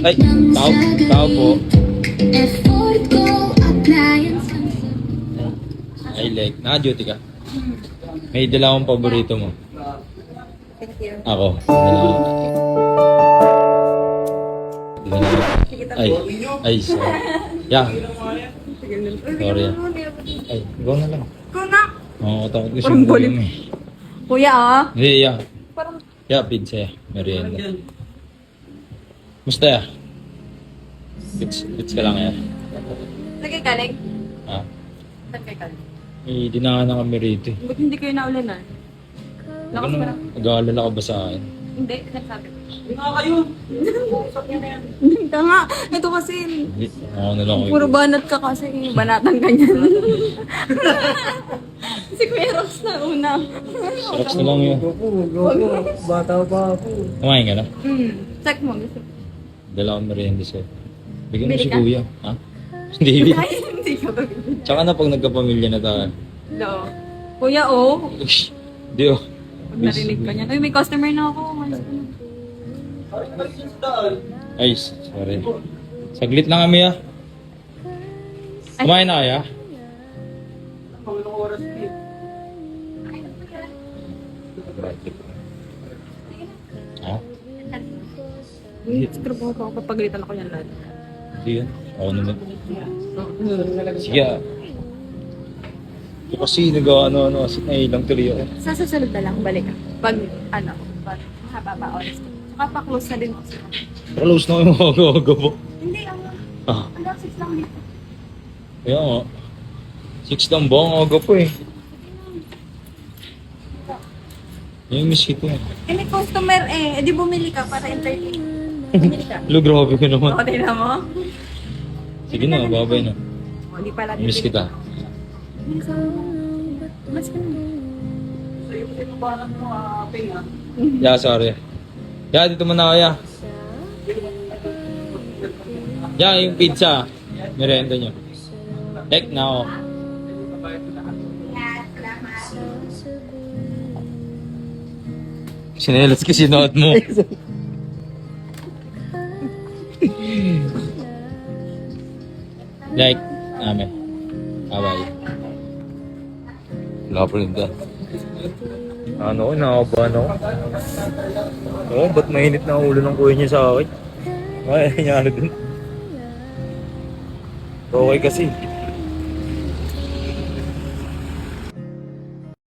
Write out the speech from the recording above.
Ay, tao po. I like. Naka-duty ka? May dala akong paborito mo. Thank you. Ako. Dala. Ay, sorry. Yeah. Sorry. Ay, go na lang. Ko na. Oo, takot ko Parang siya bulit. ulam eh. Kuya Hindi, yeah. Parang Yeah, pizza. Merienda. Musta ya? Pits ka lang ya. lagay kanig. Ha? Saan kayo kanig? Eh, dinaanan kami rito eh. Ba't hindi kayo naulanan? Lakas pa lang. Nag-aalala ka ba sa akin? Hindi, nagsabi ko. Hindi nga kayo. Hindi ka nga. Ito kasi, Hindi. Ako na lang puro banat ka kasi. Banatang ganyan. Si Kuya Rox na una. Sarap na lang yun. Bata pa ako. Kumain ka na? Check mo. Gusto. Dala akong merienda sa'yo. Bigyan mo Bili si ka? kuya. Ha? Hindi. Ay, hindi ka ba? Tsaka na pag nagkapamilya na tayo. No. Kuya, oh. Hindi oh. Pag narinig ka niyan. Uy, may customer na ako. Malis ka na. Ay, sorry. Saglit lang kami ah. Ay. Kumain na kaya? Ha? Scrub mo ako. Papagalitan ako yan lahat. Hindi yan. Ako naman. Sige ah. Ito kasi nag-ano-ano kasi nailang tuloy ako. Sa susunod na lang, balik ka. Pag, pag mahaba pa oras ko. Saka pa-close na din ako sila. Close na kayo mga po. Hindi, Ah, hanggang 6 lang dito. kaya nga. 6 lang ba? Ang aga po eh. Yung miss kita eh. Eh, may customer eh. Eh, di bumili ka para entertain. Bumili ka. Lo, grabe ka naman. O, tingnan mo. Sige na, babay na. O, di pala. Miss kita. Mas ka na. Yeah, sorry. Yeah, dito muna kaya. Yeah, yung pizza. Merienda nyo. Take now. Sinelas ka sinuot mo. Like, namin. Bye-bye. Wala pa rin ka. Ano, nakakabahan ako. Oo, ba't mainit na ang ulo ng kuya niya sa akin? Ay, nangyari din. Okay kasi.